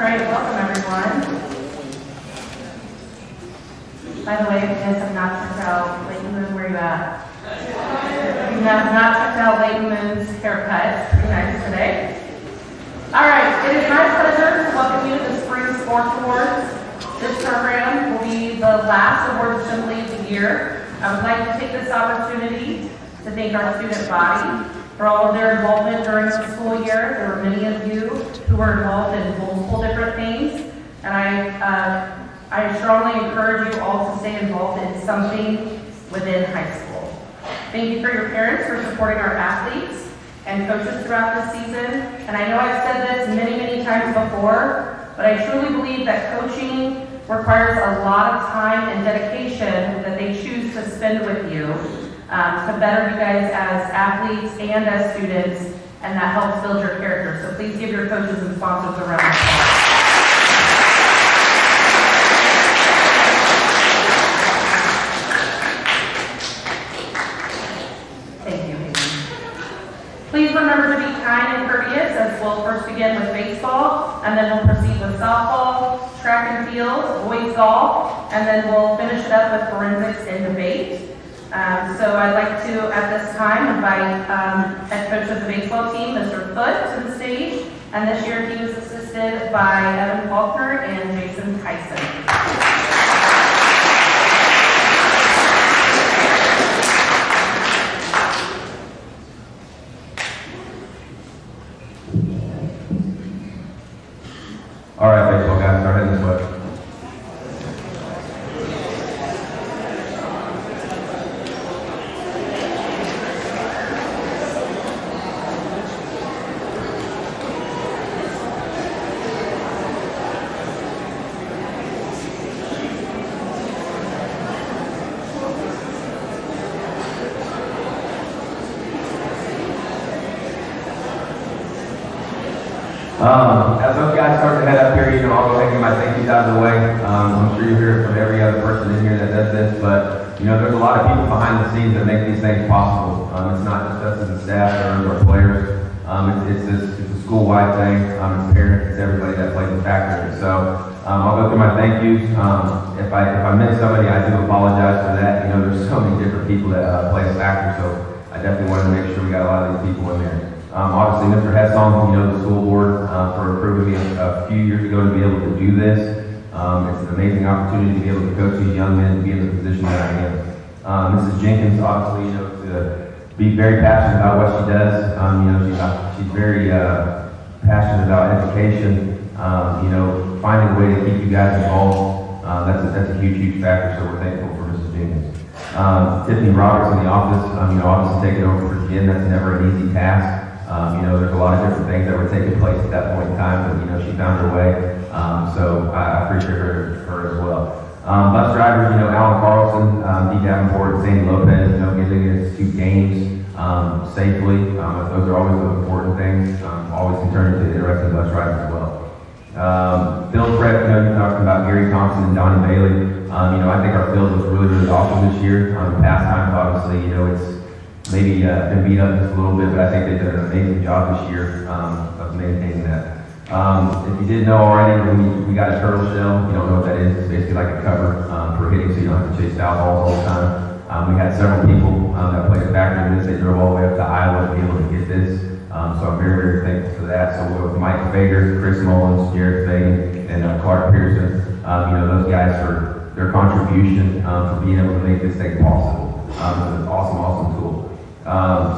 right, welcome everyone. By the way, if you guys have not checked out Leighton Moon, where are you at? If you have not checked out Leighton Moon's haircut, it's pretty nice today. All right, it is my pleasure to welcome you to the Spring Sports Awards. This program will be the last awards assembly of the year. I would like to take this opportunity to thank our student body for all of their involvement during the school year. There were many of you who were involved in multiple different things, and I strongly encourage you all to stay involved in something within high school. Thank you for your parents for supporting our athletes and coaches throughout this season. And I know I've said this many, many times before, but I truly believe that coaching requires a lot of time and dedication that they choose to spend with you to better you guys as athletes and as students, and that helps build your character. So please give your coaches and sponsors a round of applause. Please remember to be kind and courteous, as we'll first begin with baseball, and then we'll proceed with softball, track and field, boys golf, and then we'll finish it up with forensics and debate. So I'd like to, at this time, invite head coach of the baseball team, Mr. Foote, to the stage. And this year he was assisted by Evan Faulkner and Jason Tyson. All right, baseball guys, start heading this way. As those guys start to head up here, I'll go ahead and get my thank yous out of the way. I'm sure you'll hear it from every other person in here that does this, but there's a lot of people behind the scenes that make these things possible. It's not just us as a staff or our players. It's a school-wide thing. It's parents, it's everybody that plays a factor in it. So I'll go through my thank yous. If I miss somebody, I do apologize for that. There's so many different people that play a factor, so I definitely wanted to make sure we got a lot of these people in there. Obviously, Mr. Hessong, the school board, for approving me a few years ago to be able to do this. It's an amazing opportunity to be able to coach these young men to be in the position that I am. Mrs. Jenkins, obviously, to be very passionate about what she does. She's very passionate about education. Finding a way to keep you guys involved. That's a huge factor. So we're thankful for Mrs. Jenkins. Tiffany Roberts in the office. Obviously taking over for Jen. That's never an easy task. There's a lot of different things that were taking place at that point in time, but she found her way. So I appreciate her as well. Bus drivers, Alan Carlson, Dee Davenport, Sandy Lopez, getting us to games safely. Those are always the important things. Always can turn into interesting bus rides as well. Field prep, you're talking about Gary Thompson and Donnie Bailey. I think our field was really awesome this year. Past times, obviously, it's maybe been beat up just a little bit, but I think they've done an amazing job this year of maintaining that. If you didn't know already, we got a turtle shell. If you don't know what that is, it's basically like a cover for hitting, so you don't have to chase foul balls all the time. We had several people that played a factor in this. They drove all the way up to Iowa to be able to get this. So I'm very thankful for that. So with Mike Fager, Chris Mullins, Jared Fagan, and Clark Pearson, those guys for their contribution for being able to make this thing possible. It's an awesome tool.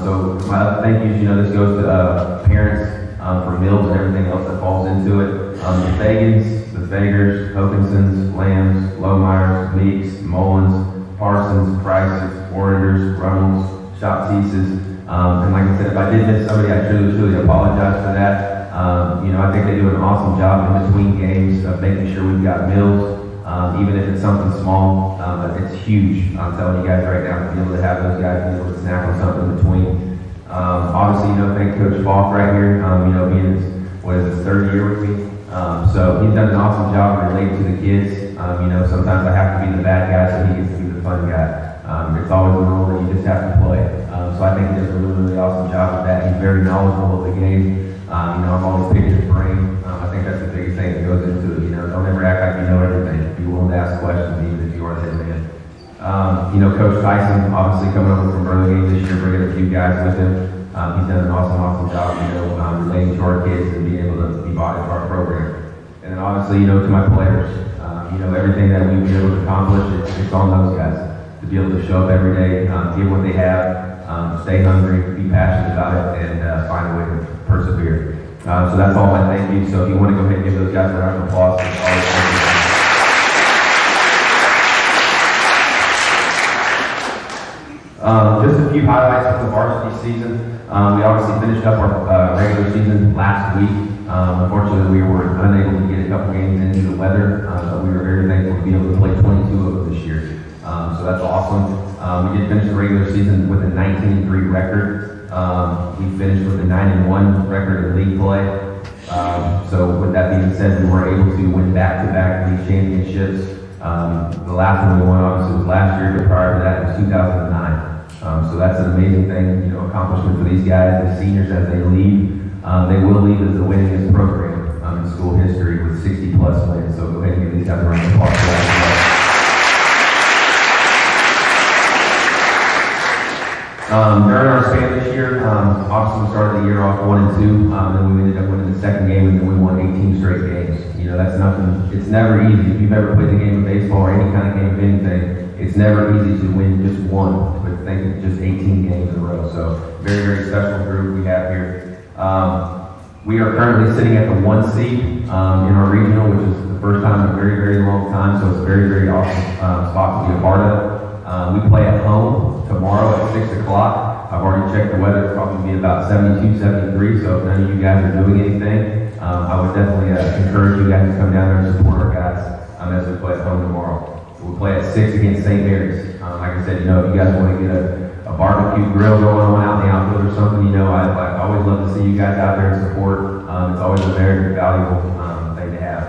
So my other thank yous, this goes to parents for meals and everything else that falls into it. The Fagans, the Fagers, Hokinsons, Lambs, Lohmeyers, Meeks, Mullins, Parsons, Prices, Warriors, Runnels, Shopteases. And like I said, if I did miss somebody, I truly apologize for that. I think they do an awesome job in between games of making sure we've got meals. Even if it's something small, but it's huge. I'm telling you guys right now, to be able to have those guys be able to snack on something in between. Obviously, thank Coach Falk right here, being his third year with me. So he's done an awesome job relating to the kids. Sometimes I have to be the bad guy, so he gets to be the fun guy. It's always a role that you just have to play. So I think he does a really awesome job with that. He's very knowledgeable of the game. I'm always picking his brain. I think that's the biggest thing that goes Coach Tyson, obviously coming over from Burlingame this year, bringing a few guys with him. He's done an awesome job, relating to our kids and being able to be bought into our program. And then obviously, to my players, everything that we've been able to accomplish, it's on those guys to be able to show up every day, give what they have, stay hungry, be passionate about it, and find a way to persevere. So that's all my thank you. So if you want to go ahead and give those guys a round of applause, it's always thank you. Just a few highlights from the varsity season. We obviously finished up our regular season last week. Unfortunately, we were unable to get a couple games in due to the weather, but we were very thankful to be able to play 22 of them this year. So that's awesome. We did finish the regular season with a 19-3 record. We finished with a 9-1 record in league play. So with that being said, we were able to win back-to-back league championships. The last one we won obviously was last year, but prior to that was 2009. So that's an amazing thing, accomplishment for these guys, the seniors as they leave. They will leave as the winningest program in school history with 60+ wins. So go ahead and give these guys a round of applause for that as well. During our span this year, obviously we started the year off 1-2, and we ended up winning the second game, and then we won 18 straight games. That's nothing. It's never easy. If you've ever played the game of baseball or any kind of game of anything, it's never easy to win just one, but think of just 18 games in a row. So very, very special group we have here. We are currently sitting at the 1 seed in our regional, which is the first time in a very, very long time. So it's a very, very awesome spot to be a part of. We play at home tomorrow at 6 o'clock. I've already checked the weather. It's probably be about 72, 73. So if none of you guys are doing anything, I would definitely encourage you guys to come down there and support our guys as we play at home tomorrow. We'll play at 6 against St. Mary's. Like I said, if you guys want to get a barbecue grill going on out in the outfield or something, I always love to see you guys out there and support. It's always a very valuable thing to have.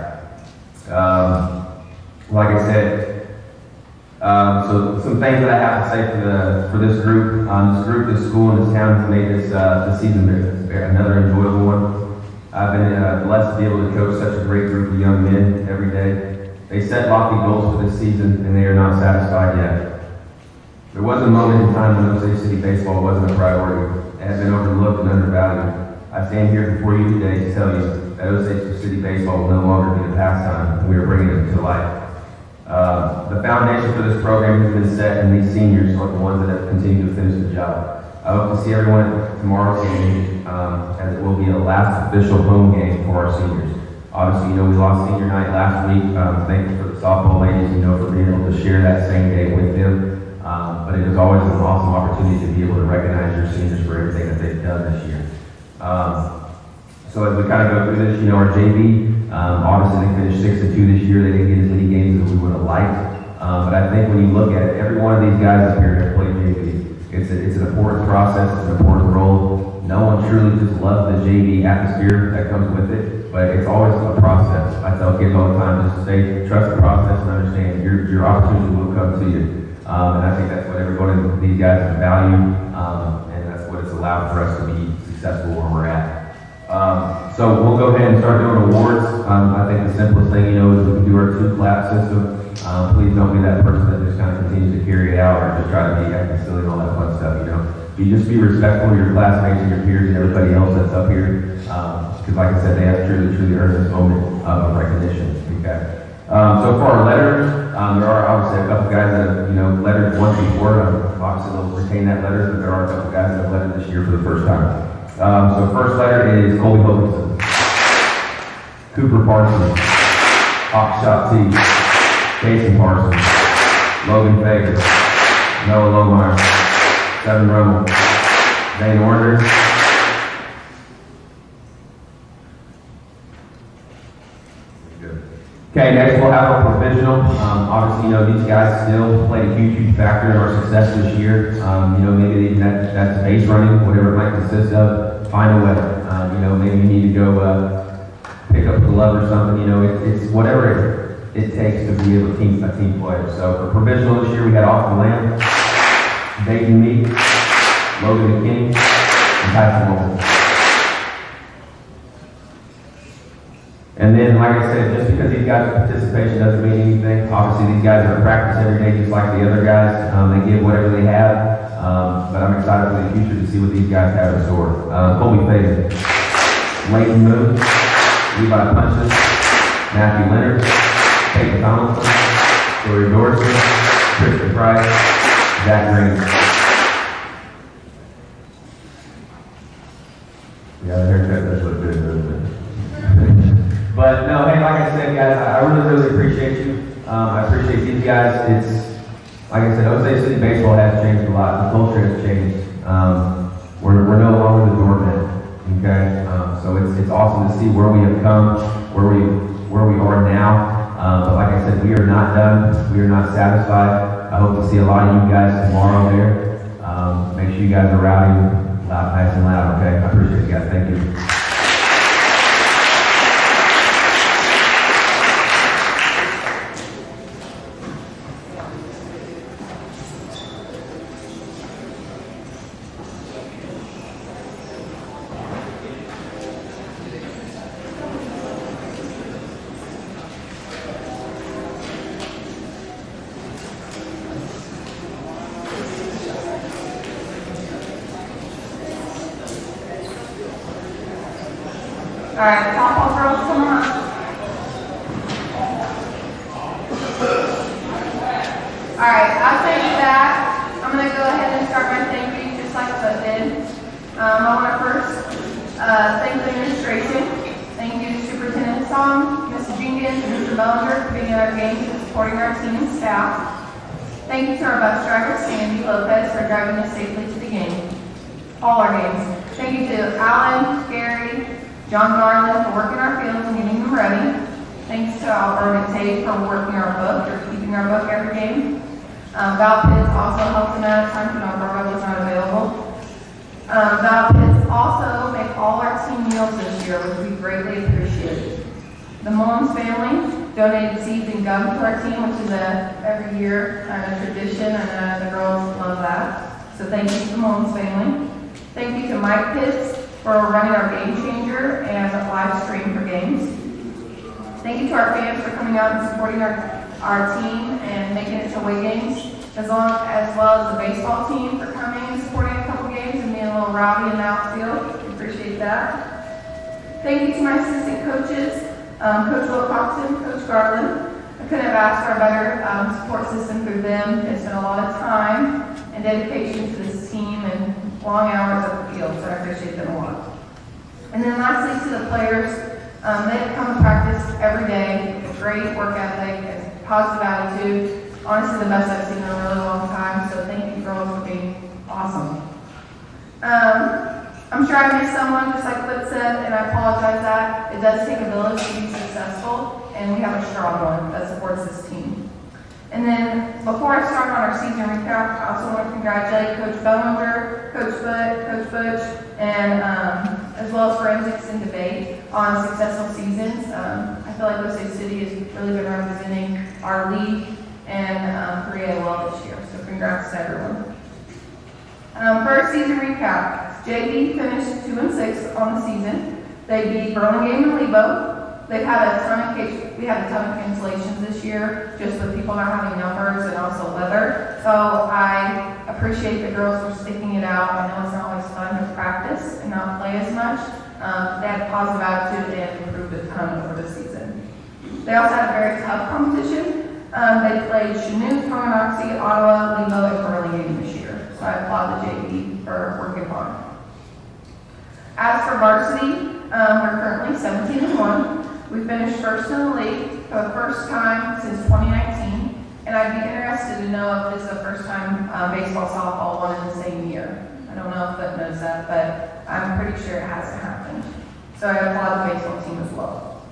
Like I said, so some things that I have to say for this group. This school, and this town has made this season another enjoyable one. I've been blessed to be able to coach such a great group of young men every day. They set lofty goals for this season, and they are not satisfied yet. There was a moment in time when Osage City baseball wasn't a priority. It had been overlooked and undervalued. I stand here before you today to tell you that Osage City baseball will no longer be a pastime. We are bringing it to life. The foundation for this program has been set, and these seniors are the ones that have continued to finish the job. I hope to see everyone at tomorrow's game, as it will be the last official home game for our seniors. Obviously, we lost senior night last week. Thank you for the softball ladies, for being able to share that same day with them. But it is always an awesome opportunity to be able to recognize your seniors for everything that they've done this year. So as we kind of go through this, our JV, obviously they finished 6-2 this year. They didn't get as many games as we would have liked. But I think when you look at it, every one of these guys up here have played JV. It's an important process, it's an important role. No one truly just loves the JV atmosphere that comes with it, but it's always a process. I tell kids all the time, just trust the process and understand your opportunity will come to you. And I think that's what every one of these guys value, and that's what it's allowed for us to be successful where we're at. So we'll go ahead and start doing awards. I think the simplest thing, is we can do our 2-clap system. Please don't be that person that just kind of continues to carry it out or just try to be acting silly and all that fun stuff, You just be respectful of your classmates and your peers and everybody else that's up here. Because like I said, they have truly earned this moment of recognition. Okay. So for our letters, there are obviously a couple guys that have, lettered once before. Obviously they'll retain that letter, but there are a couple guys that have lettered this year for the first time. So first letter is Colby Wilkinson, Cooper Parsons, Hawkshot T, Jason Parsons, Logan Fager, Noah Lohmeyer, Devin Rummel, Zane Order. Okay, next we'll have our provisional. Obviously, these guys still played a huge factor in our success this year. Maybe even that's base running, whatever it might consist of. Find a way. Maybe you need to go pick up the glove or something. It's whatever it takes to be a team player. So for provisional this year, we had Austin Lamb, Dayton Meek, Logan McKinney, and Tyson Moore. And then, like I said, just because these guys' participation doesn't mean anything. Obviously, these guys are in practice every day, just like the other guys. They give whatever they have. But I'm excited for the future to see what these guys have in store. Colby Fagan, Leighton Moon, Levi Punches, Matthew Leonard, Peyton Tomlinson, Corey Dorsey, Christian Price, Zach Green. Yeah, the haircut does look good, doesn't it? But no, hey, like I said, guys, I really appreciate you. I appreciate these guys. It's, like I said, OCHS City baseball has changed a lot. The culture has changed. We're no longer the doormat, okay? So it's awesome to see where we have come, where we are now. But like I said, we are not done. We are not satisfied. I hope to see a lot of you guys tomorrow there. Make sure you guys are rowdy, loud, nice and loud, okay? I appreciate you guys. Thank you. All right, softball girls, come on. All right, I'll take you back. I'm going to go ahead and start my thank you just like I did. I want to first thank the administration. Thank you to Superintendent Song, Mrs. Jenkins, and Mr. Bellinger for being at our games and supporting our team and staff. Thank you to our bus driver, Sandy Lopez, for driving us safely to the game. All our games. Thank you to Alan, Gary, John Garland for working our fields and getting them ready. Thanks to Albert and Tate for working our book or keeping our book every game. Val Pitts also helped them out at times when Alberta was not available. Val Pitts also make all our team meals this year, which we greatly appreciate. The Mullins family donated seeds and gum to our team, which is a every year kind of tradition, and the girls love that. So thank you to the Mullins family. Thank you to Mike Pitts for running our Game Changer and live stream for games. Thank you to our fans for coming out and supporting our team and making it to away games, as well as the baseball team for coming and supporting a couple games and being a little rowdy in the outfield. We appreciate that. Thank you to my assistant coaches, Coach Wilcoxon, Coach Garland. I couldn't have asked for a better support system through them. It's been a lot of time and dedication to this team and long hours at the field, so I appreciate them a lot. And then lastly, to the players, they have come to practice every day with great work ethic and positive attitude. Honestly, the best I've seen in a really long time, so thank you girls for being awesome. I'm sure I missed someone, just like Flip said, and I apologize that. It does take a village to be successful, and we have a strong one that supports this team. And then, before I start on our season recap, I also want to congratulate Coach Bellinger, Coach Butch, and as well as Forensics and Debate on successful seasons. I feel like OCHS City has really been representing our league and 3A well this year, so congrats to everyone. First season recap, JV finished 2-6 on the season. They beat Burlingame and Lebo. They've had we had a ton of cancellations this year, just with people not having numbers and also weather. So I appreciate the girls for sticking it out. I know it's not always fun to practice and not play as much. They had a positive attitude and improved a ton over the season. They also had a very tough competition. They played Chanute, Tonganoxie, Ottawa, Lebo, and Burlingame this year. So I applaud the JV for working hard. As for varsity, we're currently 17-1. We finished first in the league for the first time since 2019, and I'd be interested to know if this is the first time baseball, softball won in the same year. I don't know if Flip knows that, but I'm pretty sure it hasn't happened. So I applaud the baseball team as well.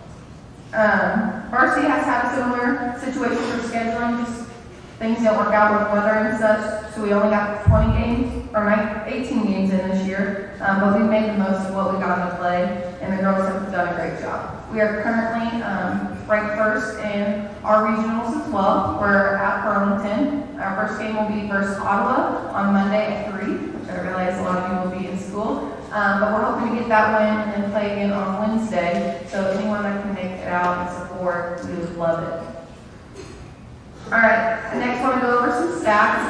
Varsity has had a similar situation for scheduling, just things didn't work out with weather and such, so we only got 20 games, or 18 games in this year, but we've made the most of what we got to play, and the girls have done a great job. We are currently ranked first in our regionals as well. We're at Burlington. Our first game will be versus Ottawa on Monday at 3, which I realize a lot of you will be in school. But we're hoping to get that win and then play again on Wednesday. So anyone that can make it out and support, we would love it. All right, next I want to go over some stats.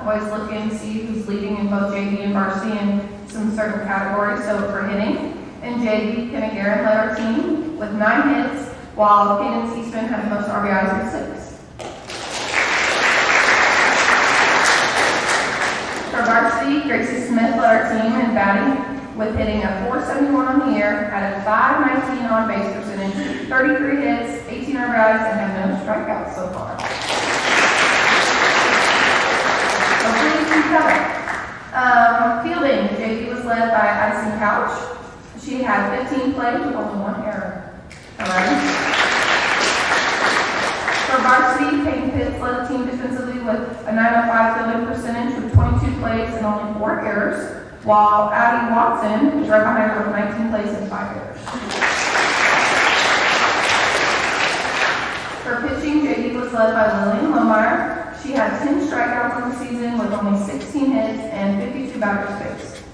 Always look and see who's leading in both JV and varsity in some certain categories. So for hitting, in JV, Kenna Guerin led our team with 9 hits, while Cadence Eastman had the most RBIs with 6. For varsity, Gracie Smith led our team in batting with hitting a .471 on the year, had a .519 on base percentage, 33 hits, 18 RBIs, and had no strikeouts so far. Fielding, JV was led by Addison Couch. She had 15 plays with only 1 error. All right. For varsity, Peyton Pitts led the team defensively with a .905 fielding percentage with 22 plays and only 4 errors, while Addie Watson was right behind her with 19 plays and 5 errors. For pitching, JV was led by Lillian Lohmeyer. She had 10 strikeouts in the season with only 16 hits and 52 batters faced.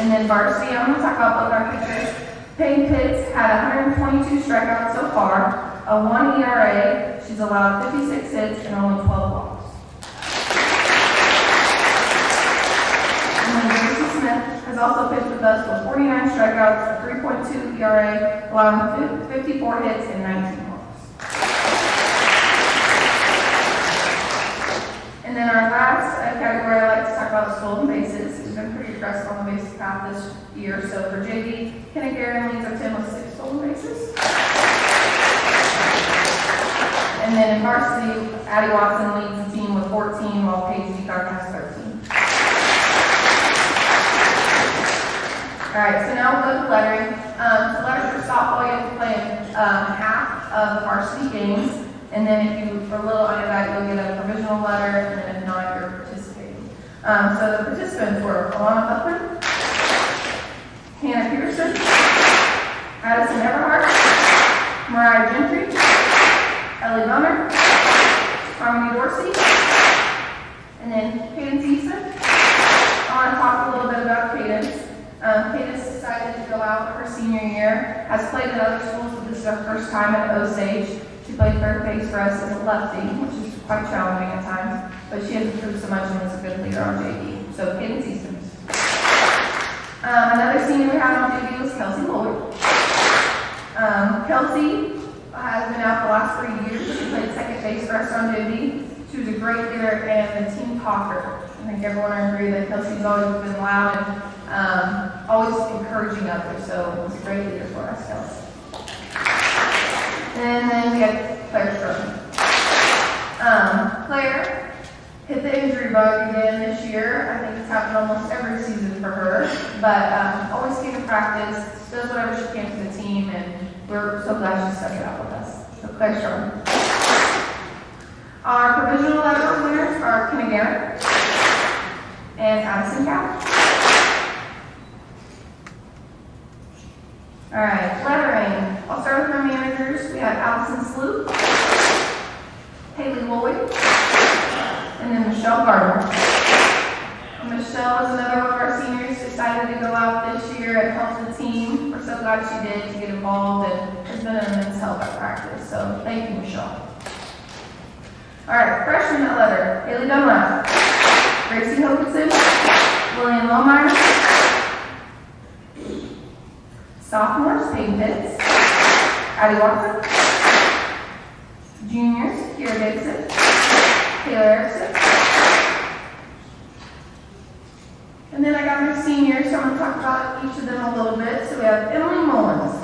And then varsity, I'm going to talk about both our pitchers. Peyton Pitts had 122 strikeouts so far, a 1 ERA. She's allowed 56 hits and only 12 walks. And then Gracie Smith has also pitched with us with 49 strikeouts, a 3.2 ERA, allowing 54 hits and 19 walks. And then our last category I like to talk about is stolen bases. We've been pretty aggressive on the base path this year. So for JV, Kenna Guerin leads our team with 6 stolen bases. And then in varsity, Addie Watson leads the team with 14, while Paige Degarden has 13. All right, so now we'll go to lettering. So letters for softball, you have to play half of the varsity games. And then if you are a little under that, you'll get a provisional letter, and then if not, you're participating. So the participants were Alana Buckman, Hannah Peterson, Addison Everhart, Mariah Gentry, Ellie Bunner, Harmony Dorsey, and then Cadence Eastman. I want to talk a little bit about Cadence. Cadence decided to go out her senior year, has played at other schools, but this is her first time at OCHS. She played third base for us as a lefty, which is quite challenging at times, but she has improved so much and is a good leader on JV. So Cadence Eastman. Another senior we had on JV was Kelsey Lloyd. Kelsey has been out the last 3 years. She played second base for us on JV. She was a great leader and the team talker. I think everyone will agree that Kelsey's always been loud and always encouraging others. So it was a great leader for us, Kelsey. And then we had Claire Stroman. Claire hit the injury bug again this year. I think it's happened almost every season for her. But always came to practice, does whatever she can for the team, and we're so glad she stuck it out with us. So Claire Stroman. Our provisional letter winners are Kenna Guerin and Addison Couch. All right, lettering. I'll start with our managers. We have Allison Sloop, Haley Lloyd, and then Michelle Gardner. Michelle is another one of our seniors, decided to go out this year and help the team. We're so glad she did to get involved and has been an immense help at practice. So thank you, Michelle. All right, freshman at letter, Haley Dunlap, Gracie Hokinson, Lillian Lohmeyer. Sophomores, Peyton Pitts, Addie Watson. Juniors, Kiera Davidson, Taylor Erickson. And then I got my seniors, so I'm going to talk about each of them a little bit. So we have Emily Mullins.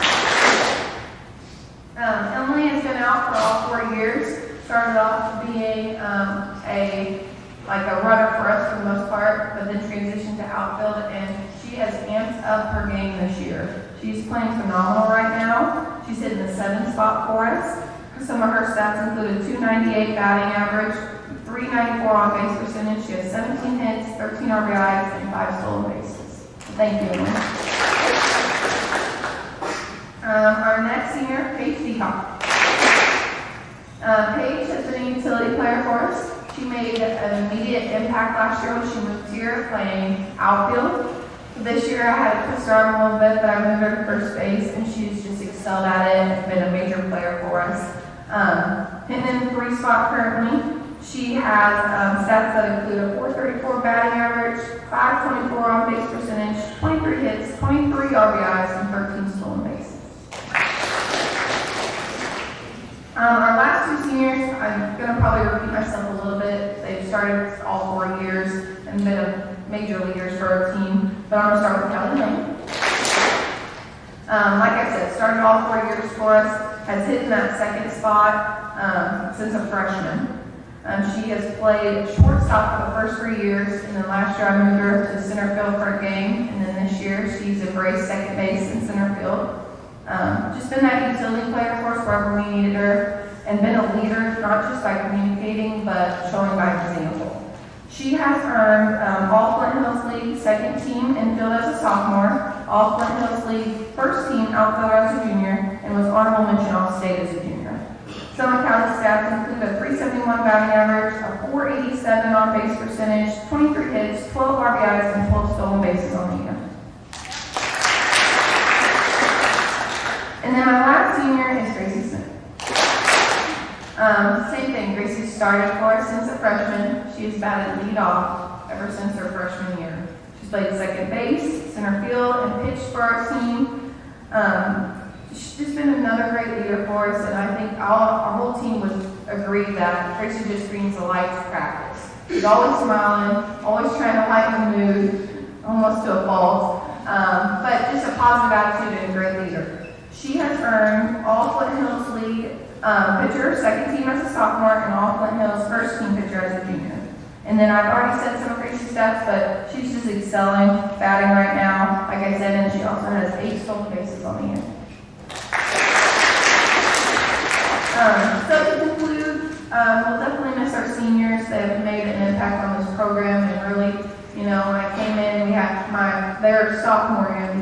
Emily has been out for all 4 years. Started off being a runner for us for the most part, but then transitioned to outfield, and she has amped up her game this year. She's playing phenomenal right now. She's hitting the 7th spot for us. Some of her stats include a 298 batting average, 394 on base percentage. She has 17 hits, 13 RBIs, and 5 stolen bases. Thank you, Emily. Our next senior, Paige Degarden. Paige has been a utility player for us. She made an immediate impact last year when she moved here playing outfield. This year I had to twist her arm a little bit, but I moved her to first base, and she's just excelled at it and been a major player for us. Hitting in the 3 spot currently. She has stats that include a 434 batting average, 524 on base percentage, 23 hits, 23 RBIs, and 13 stolen bases. Our last 2 seniors, I'm going to probably repeat myself a little bit. They've started all 4 years and been major leaders for our team, but I'm going to start with Kelly Lane. Like I said, started all 4 years for us, has hit in that 2nd spot since a freshman. She has played shortstop for the first 3 years, and then last year I moved her to center field for a game, and then this year she's embraced second base and center field. Just been that utility player for us wherever we needed her, and been a leader, not just by communicating, but showing by example. She has earned All Flint Hills League 2nd team infield as a sophomore, All Flint Hills League 1st team outfielder as a junior, and was honorable mention All-State as a junior. Some county stats include a 371 batting average, a 487 on base percentage, 23 hits, 12 RBIs, and 12 stolen bases on the year. And then my last senior is Gracie Smith. Same thing, Gracie started for us since a freshman. She has batted lead off ever since her freshman year. She's played second base, center field, and pitched for our team. She's just been another great leader for us, and I think our whole team would agree that Gracie just brings a light to practice. She's always smiling, always trying to lighten the mood, almost to a fault, but just a positive attitude and a great leader. She has earned All Flint Hills League pitcher, 2nd team as a sophomore, and All Flint Hills 1st team pitcher as a junior. And then I've already said some of Gracie's stats, but she's just excelling, batting right now, like I said, and she also has 8 stolen bases on the year. So to conclude, we'll definitely miss our seniors. They have made an impact on this program, and really, when I came in, we had their sophomore year,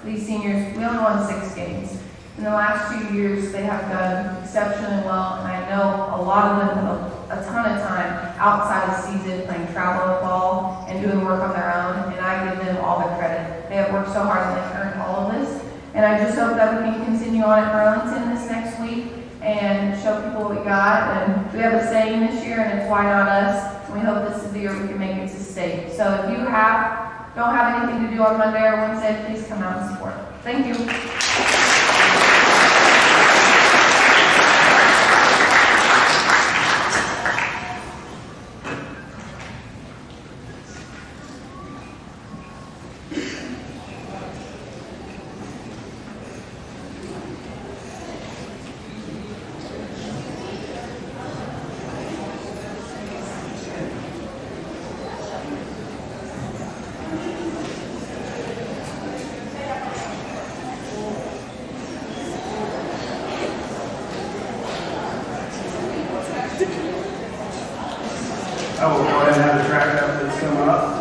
these seniors, we only won 6 games. In the last 2 years, they have done exceptionally well, and I know a lot of them have a ton of time outside of season playing travel ball and doing work on their own, and I give them all the credit. They have worked so hard and they've earned all of this, and I just hope that we can continue on at Burlington this next week and show people what we got. And we have a saying this year, and it's "Why not us?" And we hope this is the year we can make it to state. So if you don't have anything to do on Monday or Wednesday, please come out and support. Thank you. I will go ahead and have the track updates come up.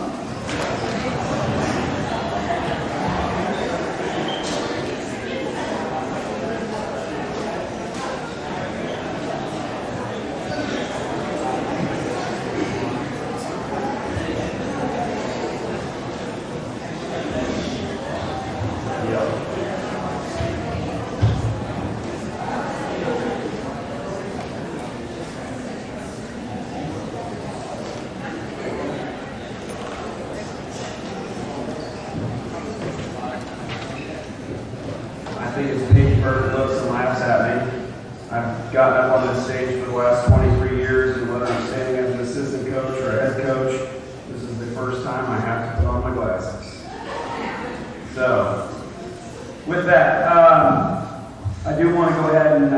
I think as Peyton Bird looks and laughs at me, I've gotten up on this stage for the last 23 years, and whether I'm standing as an assistant coach or a head coach, this is the first time I have to put on my glasses. So, with that, I do want to go ahead and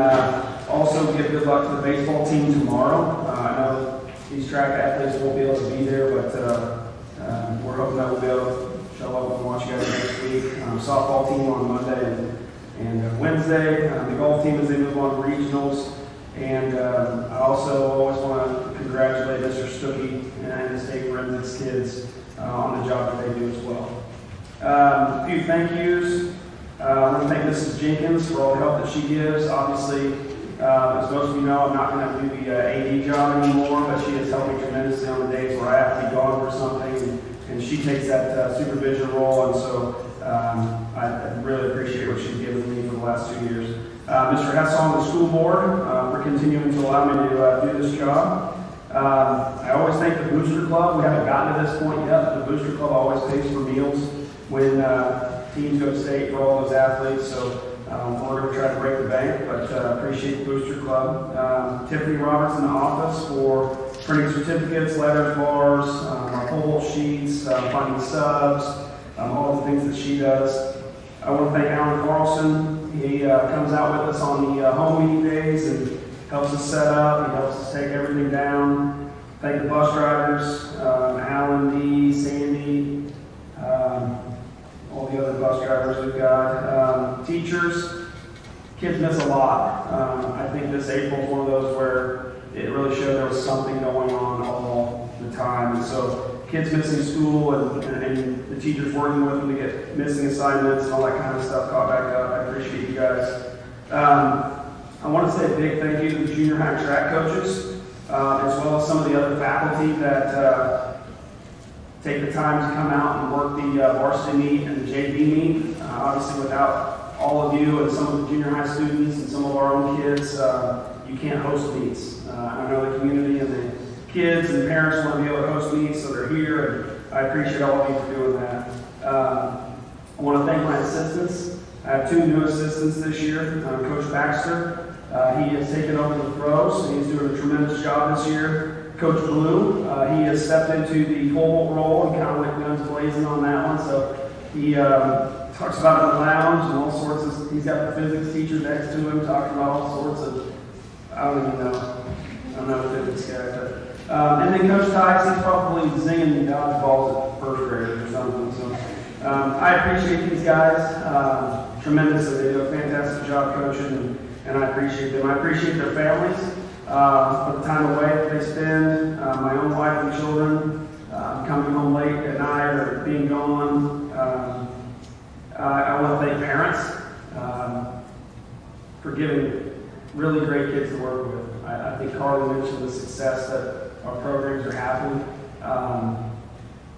also give good luck to the baseball team tomorrow. I know these track athletes won't be able to be there, but we're hoping that we'll be able to show up and watch you guys next week. Softball team on Monday and Wednesday. The golf team as they move on to regionals. And I also always want to congratulate Mr. Stuckey and the State Forensics kids on the job that they do as well. A few thank yous. I want to thank Mrs. Jenkins for all the help that she gives. Obviously, As most of you know, I'm not going to do the AD job anymore, but she has helped me tremendously on the days where I have to be gone for something, and she takes that supervision role, and so I really appreciate what she's given me for the last 2 years. Mr. Hess on the school board for continuing to allow me to do this job. I always thank the Booster Club. We haven't gotten to this point yet, but the Booster Club always pays for meals when teams go to state for all those athletes, so we're going to try to break the bank, but appreciate the Booster Club. Tiffany Roberts in the office for printing certificates, letters, bars, our pole sheets, finding subs, all the things that she does. I want to thank Alan Carlson. He comes out with us on the home meeting days and helps us set up. He helps us take everything down. Thank the bus drivers, Alan, Dee, Sandy, all the other bus drivers we've got. Teachers, kids miss a lot. I think this April is one of those where it really showed there was something going on all the time. And so kids missing school and the teachers working with them to get missing assignments and all that kind of stuff caught back up. I appreciate you guys. I want to say a big thank you to the junior high track coaches, as well as some of the other faculty that take the time to come out and work the varsity meet and the JV meet. Obviously, without all of you and some of the junior high students and some of our own kids, you can't host meets. I know the community and the kids and parents want to be able to host meets, so they're here, and I appreciate all of you for doing that. I want to thank my assistants. I have 2 new assistants this year. Coach Baxter, he has taken over the throws, and he's doing a tremendous job this year. Coach Blue, he has stepped into the pole role and kind of went guns blazing on that one, so he talks about it in the lounge and all sorts of, he's got the physics teacher next to him talking about all sorts of, I don't even know. I'm not a physics guy, but and then Coach Tykes, he's probably zinging dodgeballs at first graders or something. So I appreciate these guys tremendously. They do a fantastic job coaching, and I appreciate them. I appreciate their families for the time away that they spend. My own wife and children coming home late at night or being gone. I want to thank parents for giving really great kids to work with. I think Carly mentioned the success that our programs are having,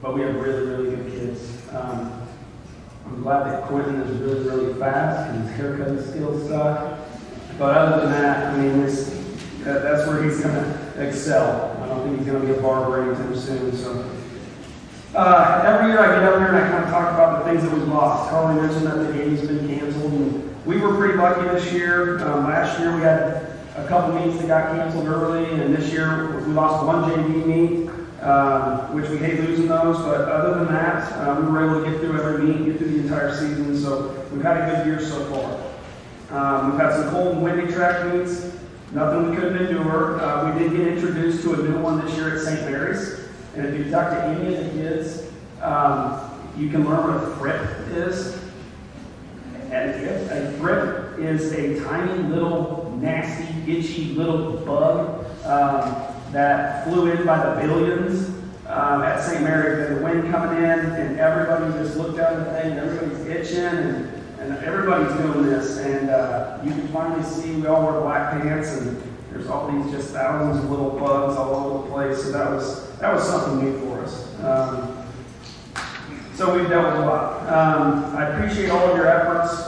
but we have really, really good kids. I'm glad that Quentin is really, really fast and his haircutting skills suck. But other than that, I mean, that's where he's going to excel. I don't think he's going to be a barber anytime soon. So every year I get up here and I kind of talk about the things that we've lost. Carly mentioned that the game's been canceled, and we were pretty lucky this year. Last year we had a couple meets that got canceled early, and this year we lost 1 JV meet, which we hate losing those, but other than that, we were able to get through every meet, get through the entire season, so we've had a good year so far. We've had some cold and windy track meets, nothing we couldn't endure. We did get introduced to a new one this year at St. Mary's, and if you talk to any of the kids, you can learn what a thrip is. And a thrip is a tiny little nasty, itchy little bug that flew in by the billions at St. Mary's. And the wind coming in, and everybody just looked at the thing, and everybody's itching, and everybody's doing this. And you can finally see we all wear black pants, and there's all these just thousands of little bugs all over the place. So that was something new for us. So we've dealt with a lot. I appreciate all of your efforts,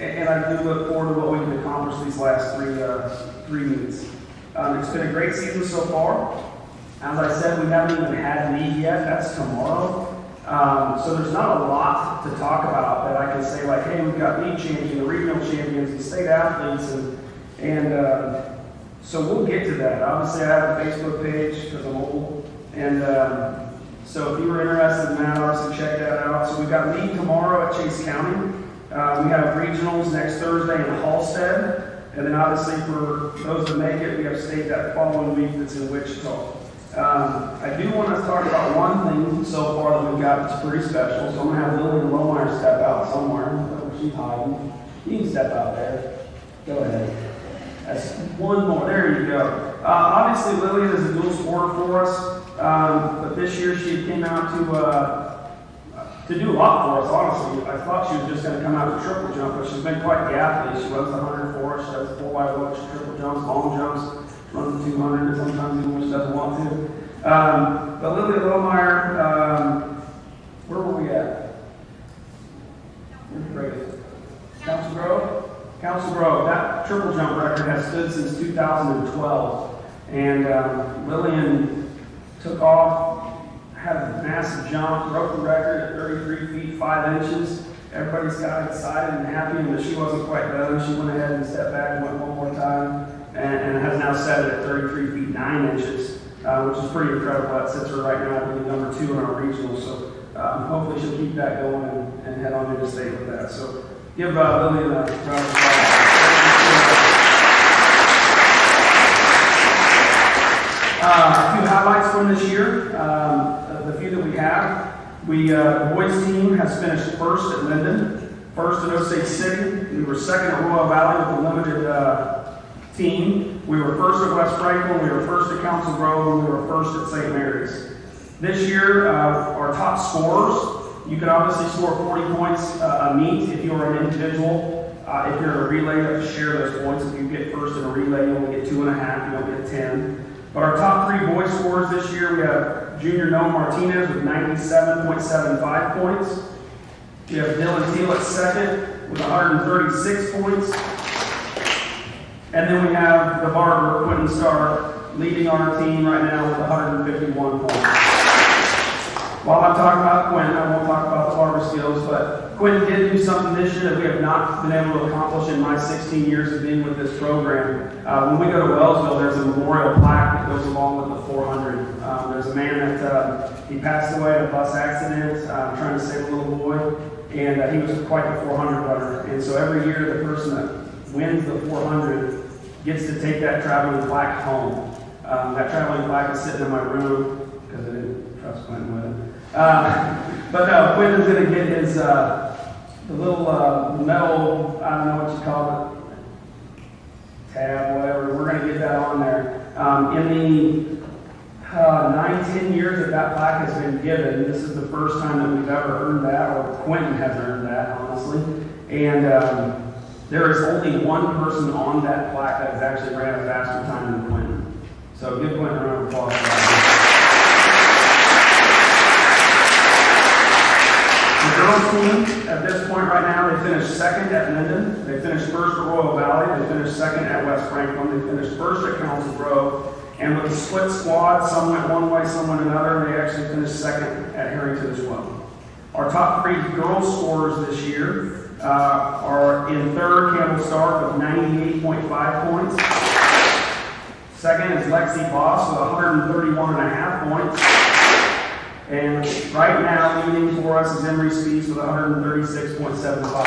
and I do look forward to what we can accomplish these last three meets. It's been a great season so far. As I said, we haven't even had a meet yet. That's tomorrow. So there's not a lot to talk about that I can say, like, hey, we've got league champions, the regional champions, the state athletes, and so we'll get to that. Obviously, I have a Facebook page because I'm old, and so if you were interested in that, obviously check that out. So we've got league tomorrow at Chase County. We have regionals next Thursday in Halstead, and then obviously for those that make it, we have state that following week that's in Wichita. I do want to talk about one thing so far that we've got that's pretty special. So I'm going to have Lily Lohmeyer step out somewhere. She's hiding. You can step out there. Go ahead. That's one more. There you go. Obviously, Lily is a dual sporter for us, but this year she came out to to do a lot for us, honestly. I thought she was just going to come out with triple jump, but she's been quite the athlete. She runs the 100 for us, she does 4x1, she triple jumps, long jumps, runs the 200, and sometimes even when she doesn't want to. But Lily Lohmeyer, where were we at? Where's Greg? Council Grove? Council Grove, that triple jump record has stood since 2012. And Lillian took off, had a massive jump, broke the record at 33 feet 5 inches. Everybody's got excited and happy, but she wasn't quite done. She went ahead and stepped back and went one more time, and has now set it at 33 feet 9 inches, which is pretty incredible. That sits her right now being number 2 in our regional. So hopefully she'll keep that going and head on into state with that. So give Lillian a round of applause. A few highlights from this year, the few that we have. The boys team has finished first at Linden, first at Osage City. We were second at Royal Valley with a limited team. We were first at West Franklin, we were first at Council Grove, and we were first at St. Mary's. This year, our top scorers, you can obviously score 40 points a meet if you're an individual. If you're in a relay, you have to share those points. If you get first in a relay, you only get 2.5, you don't get 10. But our top 3 boys scorers this year, we have junior Noah Martinez with 97.75 points. We have Dylan Teal at second with 136 points. And then we have the barber, Quentin Starr, leading our team right now with 151 points. While I'm talking about Quentin, I won't talk about the barber skills, but Quentin did do something this year that we have not been able to accomplish in my 16 years of being with this program. When we go to Wellsville, there's a memorial plaque that goes along with the 400. There's a man that he passed away in a bus accident trying to save a little boy, and he was quite the 400 runner. And so every year, the person that wins the 400 gets to take that traveling plaque home. That traveling plaque is sitting in my room because I didn't trust Quentin with it. But no, Quentin's going to get his the little metal, I don't know what you call it, tab, whatever. We're going to get that on there. In the 9-10 years that that plaque has been given, this is the first time that we've ever earned that, or Quentin has earned that, honestly. And there is only one person on that plaque that has actually ran a faster time than Quentin. So give Quentin a round of applause for that. The girls team, at this point right now, they finished second at Linden. They finished first at Royal Valley. They finished second at West Franklin. They finished first at Council Grove. And with a split squad, some went one way, some went another, and they actually finished second at Harrington as well. Our top 3 girls scorers this year are in third, Campbell Stark with 98.5 points. Second is Lexi Boss with 131.5 points. And right now, leading for us is Emery Speaks with 136.75.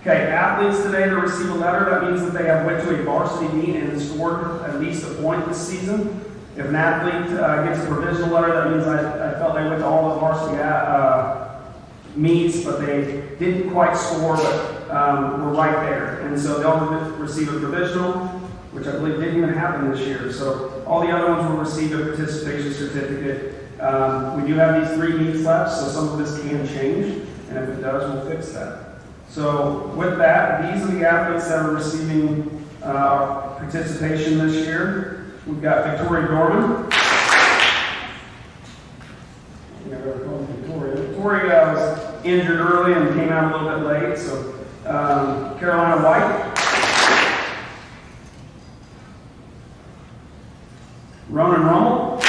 Okay, athletes today to receive a letter, that means that they have went to a varsity meet and scored at least a point this season. If an athlete gets a provisional letter, that means I felt they went to all the varsity meets, but they didn't quite score, but were right there. And so they'll receive a provisional, which I believe didn't even happen this year. So all the other ones will receive a participation certificate. We do have these 3 meets left, so some of this can change, and if it does, we'll fix that. So with that, these are the athletes that are receiving participation this year. We've got Victoria Dorman. Victoria was injured early and came out a little bit late, so Carolina White. Ronan Rummel.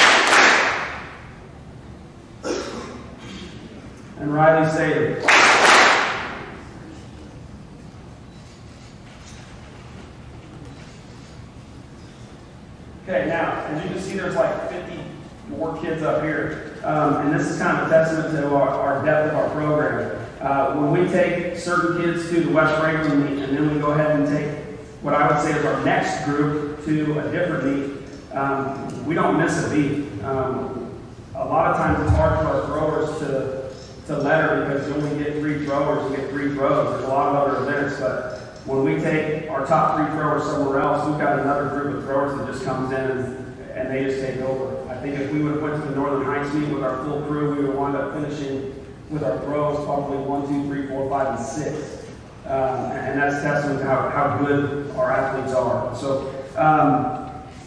And Riley Sater. Okay, now, as you can see, there's like 50 more kids up here. And this is kind of a testament to our depth of our program. When we take certain kids to the West Franklin meet, and then we go ahead and take what I would say is our next group to a different meet, we don't miss a beat. A lot of times it's hard for our throwers to letter because you only get 3 throwers, you get 3 throws. There's a lot of other events, but when we take our top 3 throwers somewhere else, we've got another group of throwers that just comes in and they just take over. I I think if we would have went to the Northern Heights meet with our full crew, we would have wound up finishing with our throws probably 1, 2, 3, 4, 5, and 6. And that's testament to how good our athletes are. So,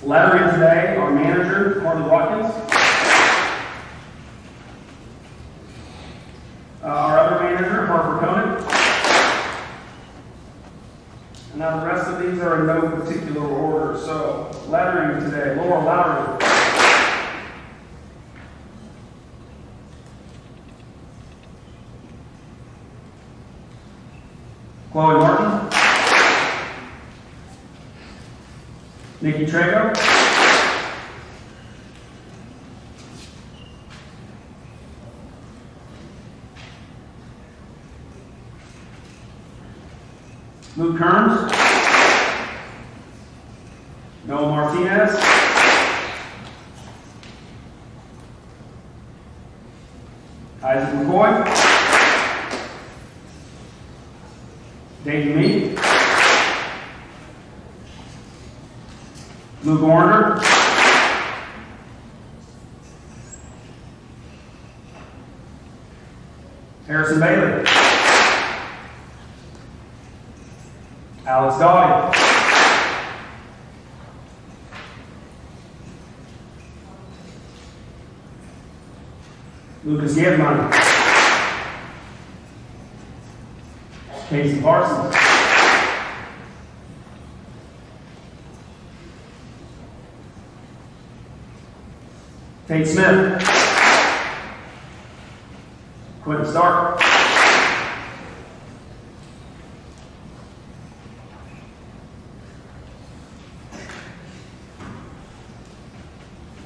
lettering today, our manager, Harley Watkins. Our other manager, Harper Conant. And now the rest of these are in no particular order. So, lettering today, Laura Lowry. Chloe Martin. Nikki Trago. Luke Kearns. Noah Martinez. Isaac McCoy. Dayton Meade. Luke Warner. Harrison Bailey. Alex Dawdy. Lucas Yedman. Casey Parsons. Tate Smith. Quentin Stark.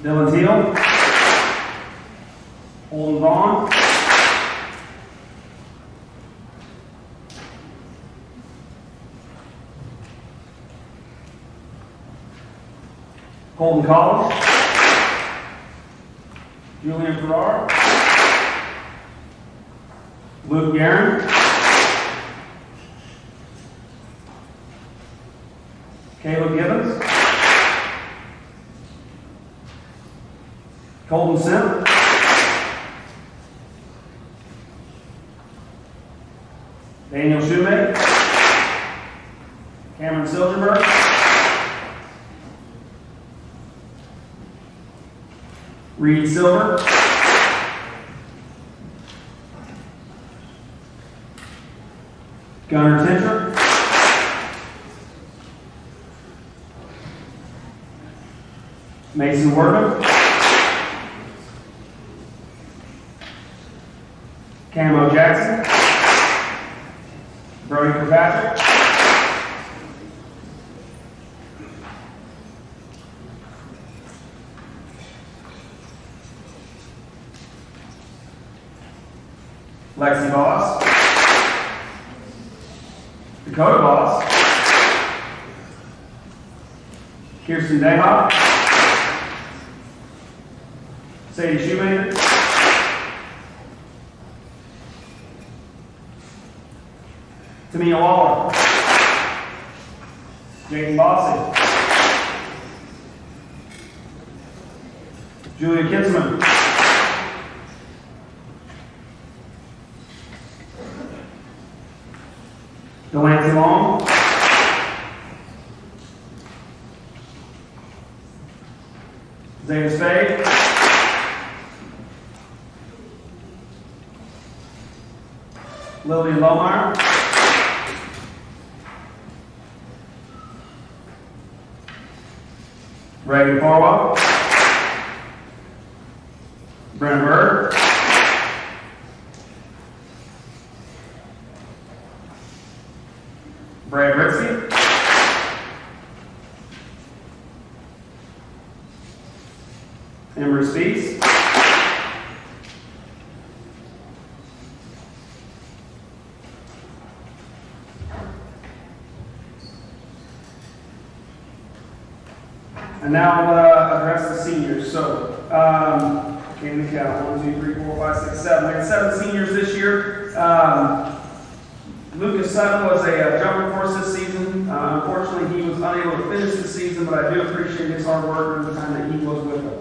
Dylan Teal. Holden Vaughn. Colton Collins. Julian Farrar. Luke Guerin. Caleb Gibbons. Colton Sim. Daniel Shoemake. Cameron Silverberg. Reed Silver. Gunnar Tinter. Mason Wortham. Camo Jackson. Brody Kirkpatrick. Lexi Boss. Dakota Boss. Kirsten Dayhoff. Sadie Shoemaker. Tamia Waller. Jaden Bossy. Julia Kinsman. Delancey Long. Zayna Spade. Lillian Lohmeyer. Reagan Farwell. Brennan Bird. Brad Rixey. Emery Speaks. And now I'll address the seniors. So, can we count? 1, 2, 3, 4, 5, 6, 7. We had 7 seniors this year. Lucas Sutton was a jumper for us this season. Unfortunately, he was unable to finish the season, but I do appreciate his hard work and the time that he was with us.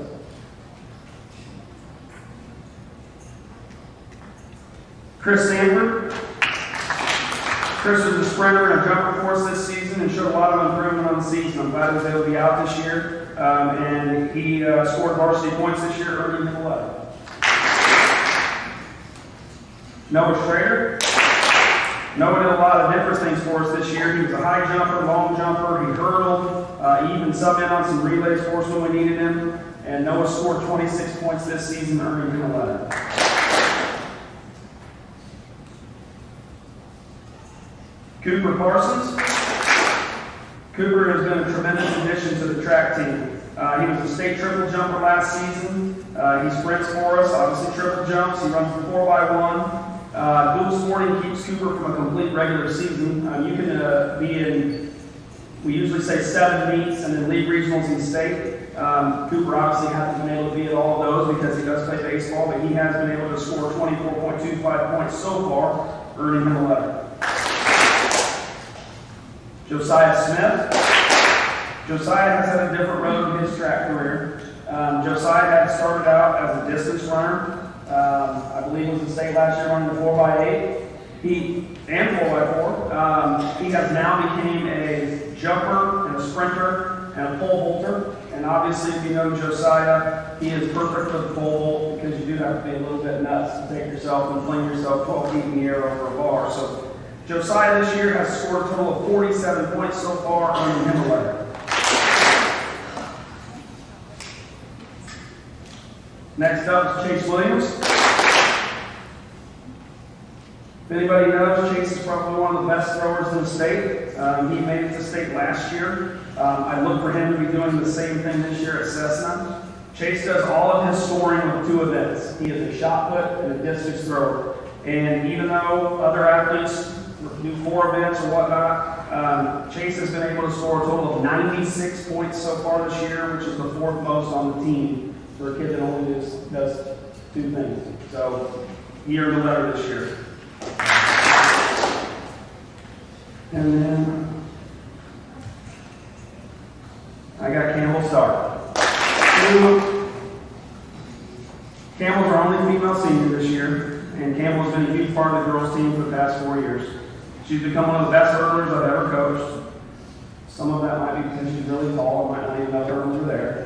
Chris Sanford. Chris was a sprinter and a jumper for us this season and showed a lot of improvement on the season. I'm glad he was able to be out this year. And he scored varsity points this year, earning him 11. Noah Schrader. Noah did a lot of different things for us this year. He was a high jumper, long jumper. He hurdled. He even subbed in on some relays for us when we needed him. And Noah scored 26 points this season, earning him 11. Cooper Parsons. Cooper has been a tremendous addition to the track team. He was a state triple jumper last season. He sprints for us, obviously triple jumps. He runs the 4x1. Dual sporting keeps Cooper from a complete regular season. You can be in, we usually say 7 meets and then league regionals in state. Cooper obviously hasn't been able to be at all of those because he does play baseball, but he has been able to score 24.25 points so far, earning him 11. Josiah Smith. Josiah has had a different road in his track career. Josiah had started out as a distance runner. I believe he was in state last year running the 4x8 and 4x4. He has now became a jumper and a sprinter and a pole vaulter. And obviously, if you know Josiah, he is perfect for the pole vault because you do have to be a little bit nuts to take yourself and fling yourself 12 feet in the air over a bar. So Josiah this year has scored a total of 47 points so far, earning him 11. Next up is Chase Williams. If anybody knows, Chase is probably one of the best throwers in the state. He made it to state last year. I look for him to be doing the same thing this year at Cessna. Chase does all of his scoring with 2 events. He is a shot put and a distance thrower. And even though other athletes do 4 events or whatnot, Chase has been able to score a total of 96 points so far this year, which is the 4th most on the team for a kid that only does 2 things. So he earned a letter this year. And then I got Campbell Starr. Campbell's our only female senior this year, and Campbell's been a huge part of the girls' team for the past 4 years. She's become one of the best hurdlers I've ever coached. Some of that might be because she's really tall. I might not even know hurdlers are there.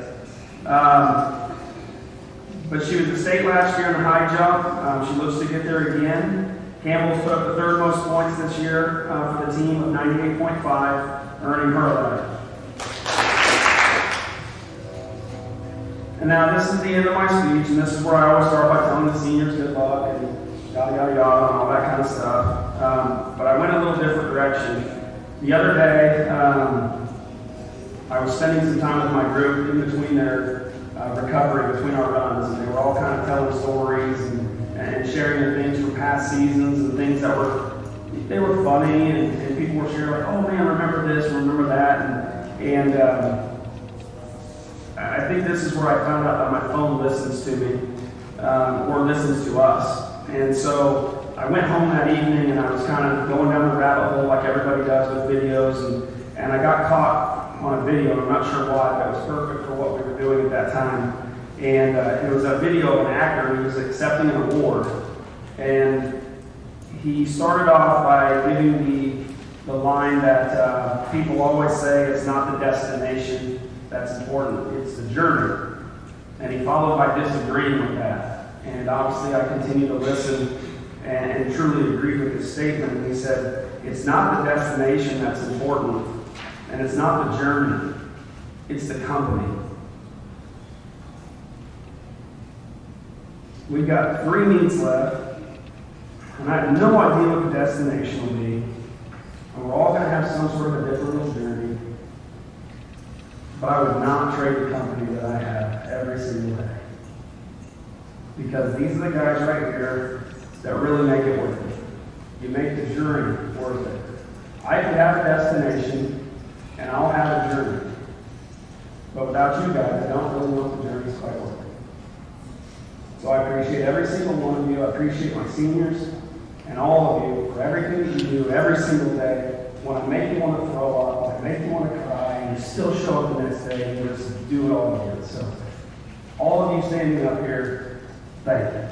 But she was at state last year in the high jump. She looks to get there again. Campbell's put up the 3rd most points this year for the team of 98.5, earning her a letter. And now this is the end of my speech, and this is where I always start by telling the seniors good luck and yada yada yada and all that kind of stuff. But I went a little different direction. The other day, I was spending some time with my group in between their recovery, between our runs, and they were all kind of telling stories and sharing their things from past seasons and things that were funny, and people were sharing like, oh man, remember this, remember that, and I think this is where I found out that my phone listens to me, or listens to us. And so I went home that evening and I was kind of going down the rabbit hole like everybody does with videos, and I got caught on a video, and I'm not sure why, but it was perfect for what we were doing at that time. And it was a video of an actor who was accepting an award. And he started off by giving the line that people always say, it's not the destination that's important, it's the journey. And he followed by disagreeing with that. And obviously I continued to listen and truly agreed with his statement. And he said, it's not the destination that's important, and it's not the journey, it's the company. We've got 3 meets left, and I have no idea what the destination will be. And we're all going to have some sort of a different little journey. But I would not trade the company that I have every single day. Because these are the guys right here that really make it worth it. You make the journey worth it. I could have a destination, and I'll have a journey. But without you guys, I don't really want the journey quite worth it. So I appreciate every single one of you. I appreciate my seniors and all of you for everything that you do every single day. When I make you want to throw up, when I make you want to cry, and you still show up the next day and you just do it all again. So all of you standing up here, thank you.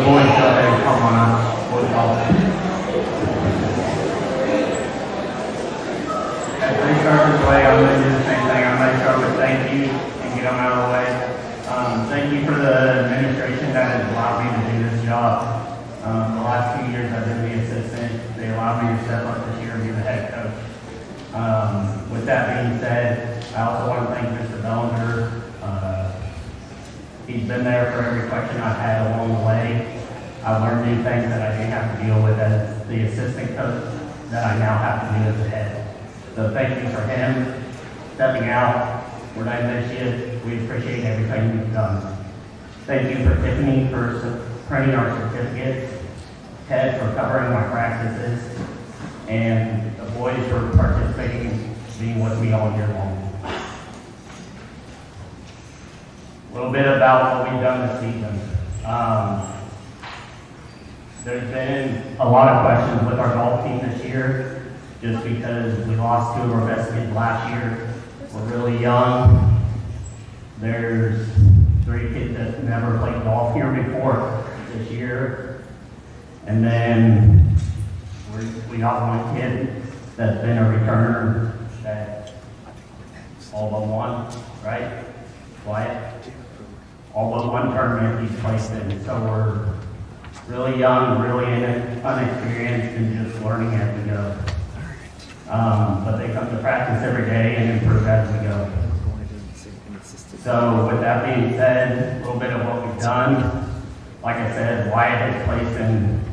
the boys go ahead and come on up. Boys golf. As they start to play, I'm going to do the same thing. I'm going to start with thank you and get them out of the way. Thank you for the administration that has allowed me to do this job. The last 2 years I've been the assistant. They allowed me to step up this year and be the head coach. With that being said, I also want to thank Mr. Bellinger. He's been there for every question I've had along the way. I've learned new things that I didn't have to deal with as the assistant coach that I now have to do as the head. So thank you for him stepping out. We're not going to miss you. We appreciate everything you've done. Thank you for Tiffany for printing our certificates, Ted for covering my practices, and the boys for participating, being with me all year long. A little bit about what we've done this season. There's been a lot of questions with our golf team this year, just because we lost 2 of our best kids last year. We're really young. There's 3 kids that never played golf here before this year. And then we got 1 kid that's been a returner that all but one, right? Wyatt? All but 1 tournament he's placed in. So we're really young, really unexperienced, and just learning as we go. But they come to practice every day and improve as we go. So with that being said, a little bit of what we've done. Like I said, Wyatt has placed in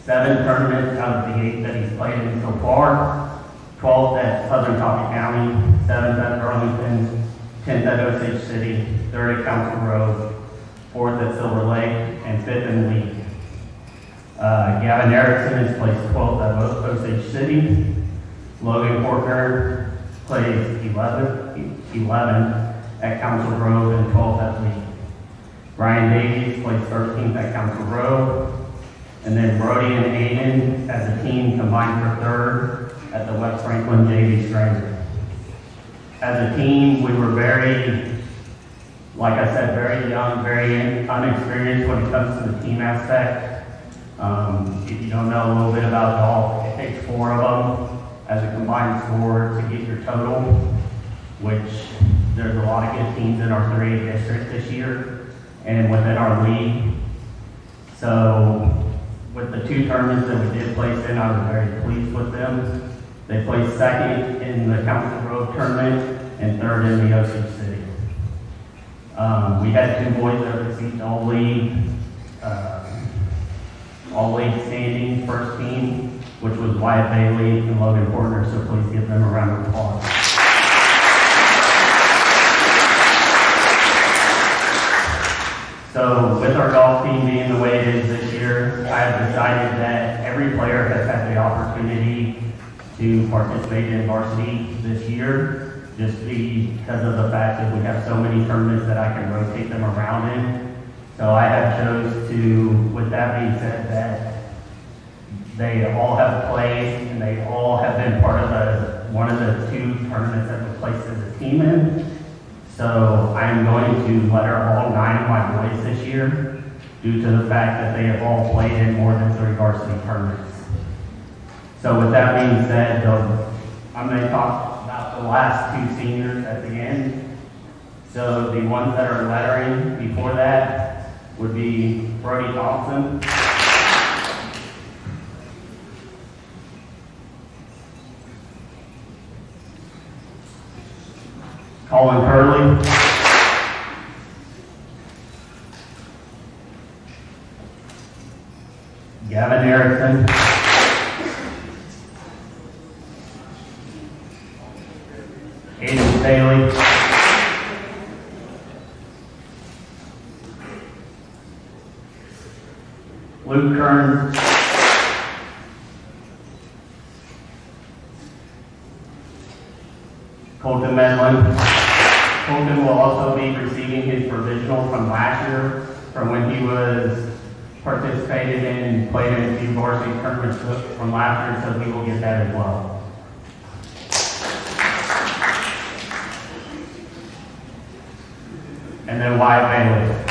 7 tournaments out of the 8 that he's played in so far. 12th at Southern Coffee County, 7th at Burlington, 10th at Osage City, 3rd at Council Grove, 4th at Silver Lake, and 5th in League. Gavin Erickson has placed 12th at Osage City. Logan Porker plays 11th at Council Grove and 12th at League. Ryan Davies plays 13th at Council Grove. And then Brody and Aiden as a team combined for 3rd at the West Franklin JV Stranger. As a team, we were very, like I said, very young, very unexperienced when it comes to the team aspect. If you don't know a little bit about golf, it takes 4 of them as a combined score to get your total, which there's a lot of good teams in our 3A district this year and within our league. So with the 2 tournaments that we did place in, I was very pleased with them. They placed 2nd in the Council Grove tournament and 3rd in the Osage City. We had 2 boys that received all league standings, first team, which was Wyatt Bailey and Logan Porter, so please give them a round of applause. So with our golf team being the way it is this year, I have decided that every player has had the opportunity to participate in varsity this year, just because of the fact that we have so many tournaments that I can rotate them around in. So I have chose to, with that being said, that they all have played and they all have been part of one of the 2 tournaments that we placed as a team in. So I'm going to letter all 9 of my boys this year due to the fact that they have all played in more than 3 varsity tournaments. So with that being said, I'm going to talk about the last 2 seniors at the end. So the ones that are lettering before that would be Brody Thompson, Colin Curley, Gavin Erickson, Aiden Staley, Luke Kearns, Colton Medlin. Colton will also be receiving his provisional from last year, from when he was participated in and played in a few varsity tournaments from last year, so he will get that as well. And then Wyatt Bailey.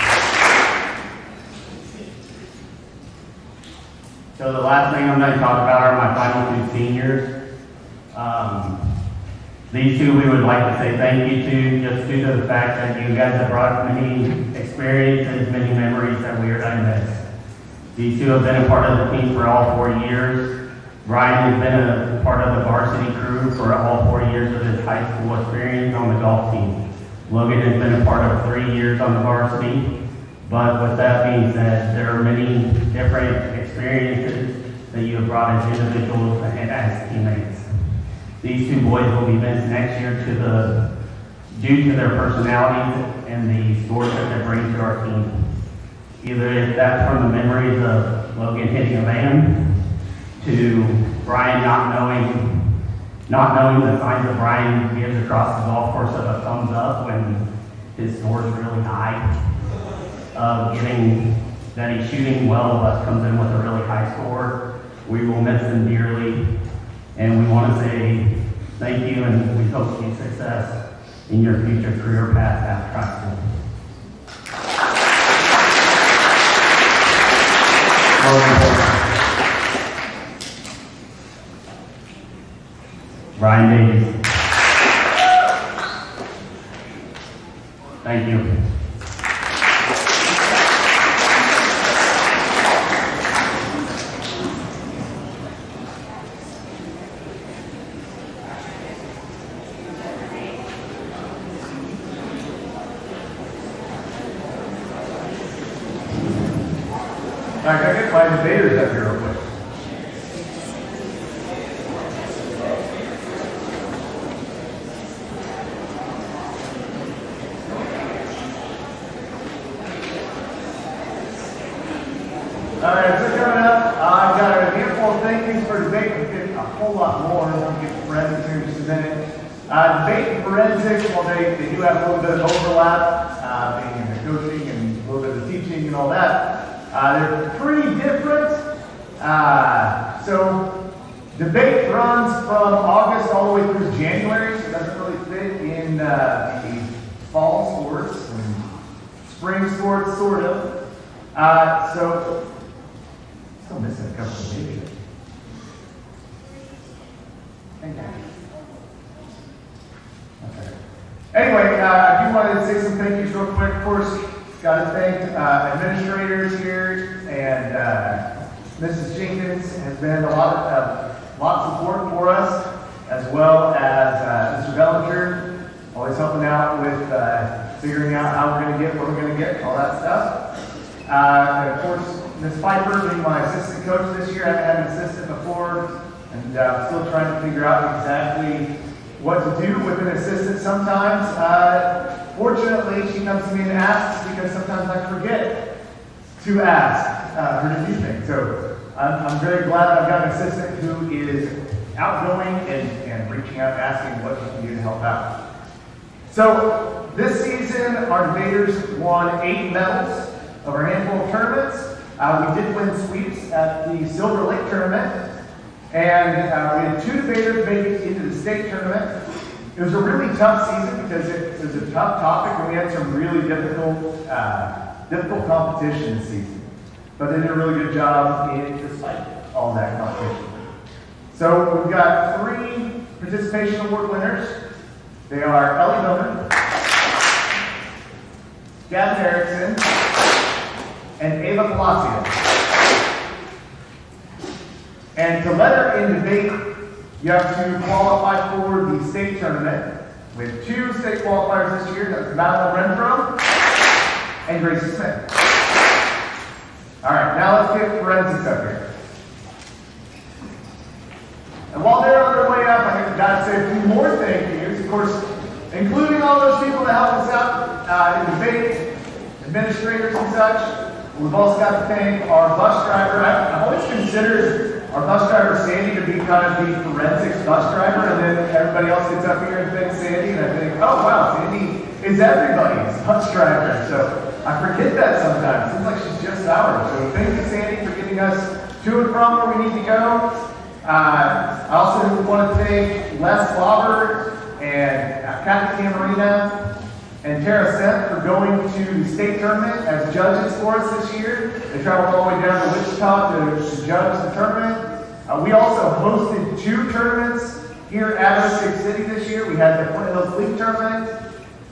So the last thing I'm going to talk about are my final two seniors. These two we would like to say thank you to, just due to the fact that you guys have brought many experiences, many memories that we are going to miss. These two have been a part of the team for all 4 years. Ryan has been a part of the varsity crew for all 4 years of his high school experience on the golf team. Logan has been a part of 3 years on the varsity. But with that being said, there are many different experiences that you have brought as individuals and as teammates. These two boys will be missed next year due to their personalities and the scores that they bring to our team. Either if that's from the memories of Logan hitting a van, to Brian not knowing the signs that Brian gives across the golf course of a thumbs up when his score is really high. Getting that he's shooting well, but comes in with a really high score. We will miss him dearly, and we want to say thank you, and we hope you success in your future career path after high school. Ryan Davies. Thank you. All right, can I get my debaters up here real quick? All right, so coming up, I've got a handful of thank yous for debate. We'll get a whole lot more. We'll get forensics here in just a minute. Debate and forensics, well, they do have a little bit of overlap, being in the coaching and a little bit of the teaching and all that. They're pretty different. So debate runs from August all the way through January, so it doesn't really fit in the fall sports and spring sports, sort of. So still missing a couple of pages. Thank you. Okay. Anyway, I do want to say some thank yous real quick. Of course, got to thank administrators here, and Mrs. Jenkins has been a lot of support for us, as well as Mr. Bellinger, always helping out with figuring out how we're going to get, what we're going to get, all that stuff. And of course, Ms. Piper being my assistant coach this year. I haven't had an assistant before, and I'm still trying to figure out exactly what to do with an assistant sometimes. Fortunately, she comes to me and asks because sometimes I forget to ask her to do things. So I'm very glad I've got an assistant who is outgoing and reaching out and asking what she can do to help out. So this season, our debaters won 8 medals over a handful of tournaments. We did win sweeps at the Silver Lake tournament, and we had 2 debaters make it into the state tournament. It was a really tough season because it was a tough topic, and we had some really difficult competition this season. But they did a really good job despite all that competition. So we've got 3 participation award winners. They are Ellie Miller, Gavin Erickson, and Ava Palacio. And to let her in debate, you have to qualify for the state tournament. We have 2 state qualifiers this year. That's Madeline Renfro and Gracie Smith. All right, now let's get forensics up here. And while they're on their way up, I've got to say a few more thank yous. Of course, including all those people that helped us out in debate, administrators and such. We've also got to thank our bus driver. I've always considered our bus driver, Sandy, to be kind of the forensics bus driver, and then everybody else gets up here and thanks Sandy, and I think, oh wow, Sandy is everybody's bus driver. So I forget that sometimes. It seems like she's just ours. So thank you, Sandy, for getting us to and from where we need to go. I also want to thank Les Lauber and Kathy Camarina and Tara Seth for going to the state tournament as judges for us this year. They traveled all the way down to Wichita to judge the tournament. We also hosted 2 tournaments here at OCHS City this year. We had the Flint Hills League tournament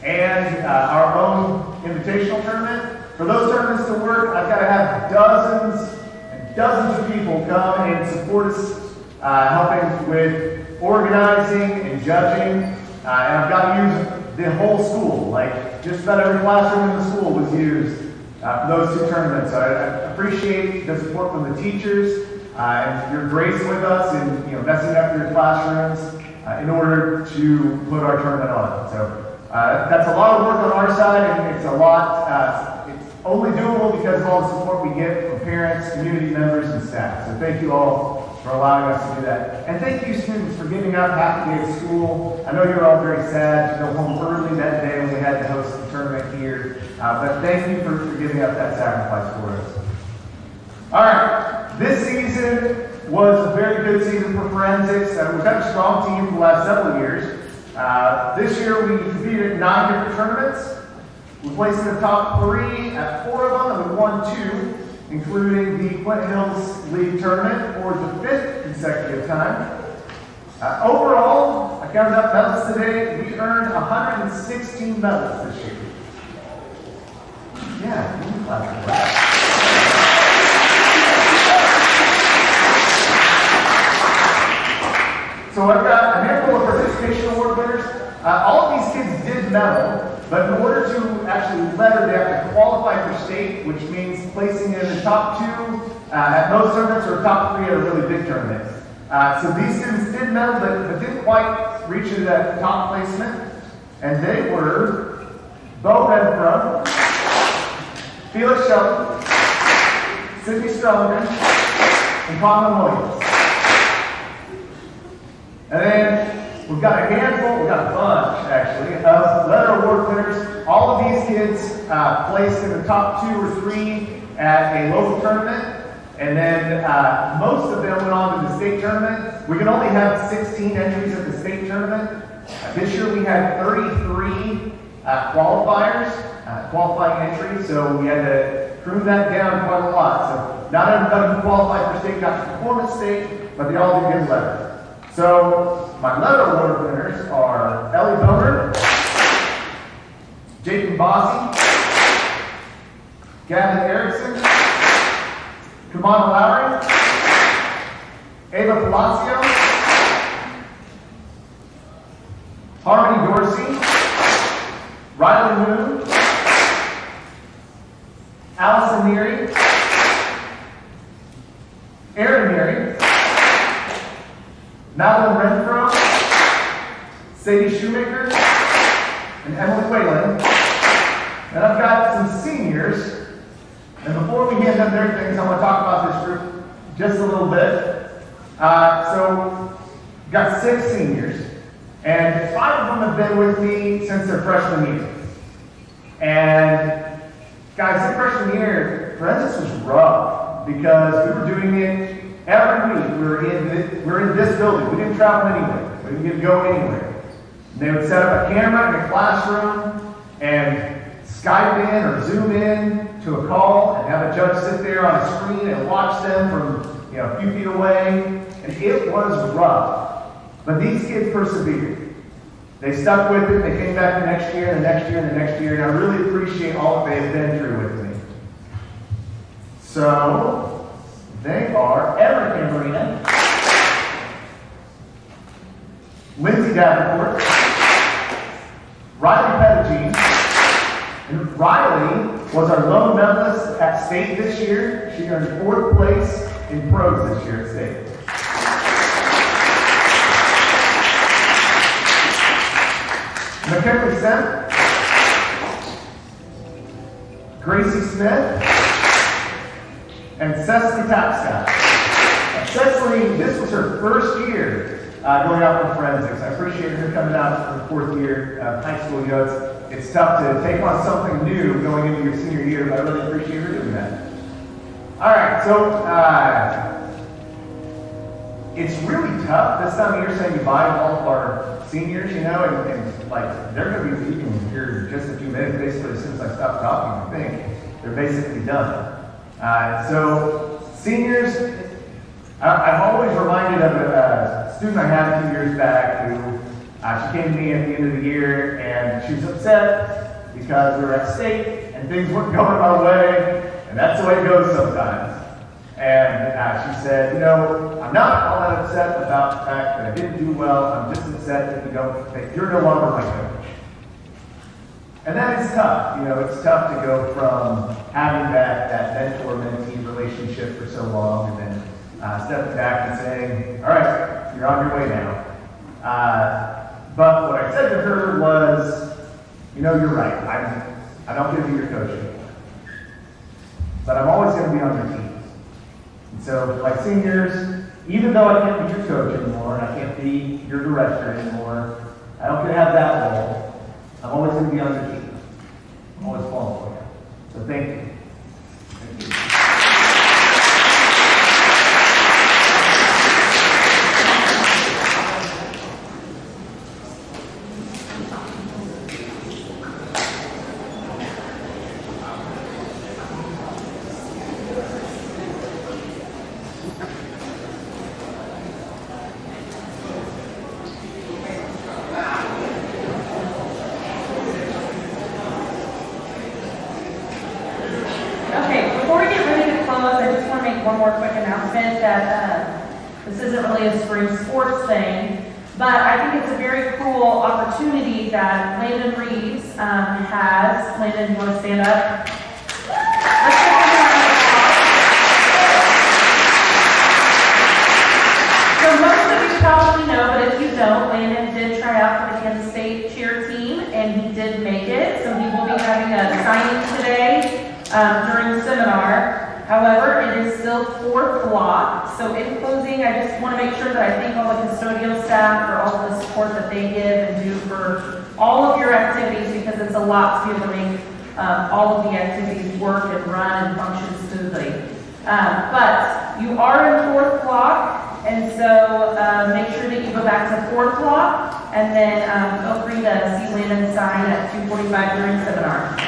and our own invitational tournament. For those tournaments to work, I've got to have dozens and dozens of people come and support us, helping with organizing and judging. And I've got to use the whole school, like just about every classroom in the school was used for those 2 tournaments. So I appreciate the support from the teachers and your grace with us and messing up your classrooms in order to put our tournament on. So that's a lot of work on our side, and it's a lot. It's only doable because of all the support we get from parents, community members, and staff. So thank you all for allowing us to do that. And thank you, students, for giving up half a day of school. I know you're all very sad to go home early that day when we had to host the tournament here. But thank you for giving up that sacrifice for us. All right, this season was a very good season for forensics. We've had a strong team for the last several years. This year we competed at 9 different tournaments. We placed in the top 3 at 4 of them, and we won 2, including the Flint Hills League tournament for the 5th consecutive time. Overall, I counted up medals today. We earned 116 medals this year. Yeah, you can clap for that. So I've got a handful of participation award winners. All of these kids did medal, but in order to actually letter, they have to qualify for state, which means placing in the top 2 at most tournaments or top 3 at a really big tournament. So these students did medal, but didn't quite reach that top placement. And they were Bo Renfro, Felix Shelton, Sydney Strongman, and Conlon Williams. And then we've got a handful, we've got a bunch actually, of letter award winners. All of these kids placed in the top 2 or 3 at a local tournament. And then most of them went on to the state tournament. We can only have 16 entries at the state tournament. This year we had 33 qualifying entries, so we had to prune that down quite a lot. So not everybody who qualified for state got to perform at state, but they all did get letter. So my letter award winners are Ellie Boner, Jacob Bossi, Gavin Erickson, Kamana Lowry, Ava Palacio, Harmony Dorsey, Riley Moon, Allison Neary, Aaron Neary, Madeline Renfro, Sadie Shoemaker, and Emily Whalen. And I've got some seniors. And before we hand them their things, I want to talk about this group just a little bit. So, we've got 6 seniors. And 5 of them have been with me since their freshman year. And guys, their freshman year, forensics was rough because we were doing it every week. We were in this building. We didn't travel anywhere. We didn't get to go anywhere. And they would set up a camera in a classroom and Skype in or Zoom in to a call and have a judge sit there on a screen and watch them from a few feet away. And it was rough. But these kids persevered. They stuck with it. They came back the next year and the next year and the next year. And I really appreciate all that they have been through with me. So, they are Erica Marina, Lindsay Davenport, Riley Pettigene, and Riley was our lone medalist at state this year. She earned 4th place in pros this year at state. McKinley Senn, Gracie Smith, and Cecily Tapscott. Cecily, this was her first year going out for forensics. I appreciate her coming out for the 4th year of high school. It's tough to take on something new going into your senior year, but I really appreciate her doing that. All right, so it's really tough this time of year saying goodbye to all of our seniors, you know, and like, they're going to be leaving here in just a few minutes, basically as soon as I stop talking, I think. They're basically done. So, seniors, I'm always reminded of a student I had a few years back who, she came to me at the end of the year, and she was upset because we were at state, and things weren't going our way, and that's the way it goes sometimes. And she said, you know, I'm not all that upset about the fact that I didn't do well. I'm just upset that you're no longer my coach. And that is tough. You know, it's tough to go from having that mentor-mentee relationship for so long and then stepping back and saying, all right, you're on your way now. But what I said to her was, you know, you're right. I don't give you your coach anymore. But I'm always going to be on your team. And so, like seniors, even though I can't be your coach anymore, and I can't be your director anymore, I don't get to have that role, I'm always going to be on your team. I'm always falling for you. So thank you. Thank you. One more quick announcement that this isn't really a spring sports thing, but I think it's a very cool opportunity that Landon Reeves has. Landon, you want to stand up? So most of you probably know, but if you don't, Landon did try out for the Kansas State cheer team, and he did make it. So he will be having a signing today during the seminar. However, it is still 4th block. So in closing, I just want to make sure that I thank all the custodial staff for all of the support that they give and do for all of your activities, because it's a lot to be able to make all of the activities work and run and function smoothly. But you are in 4th block, and so make sure that you go back to 4th block, and then feel free to see Landon sign at 2:45 during seminar.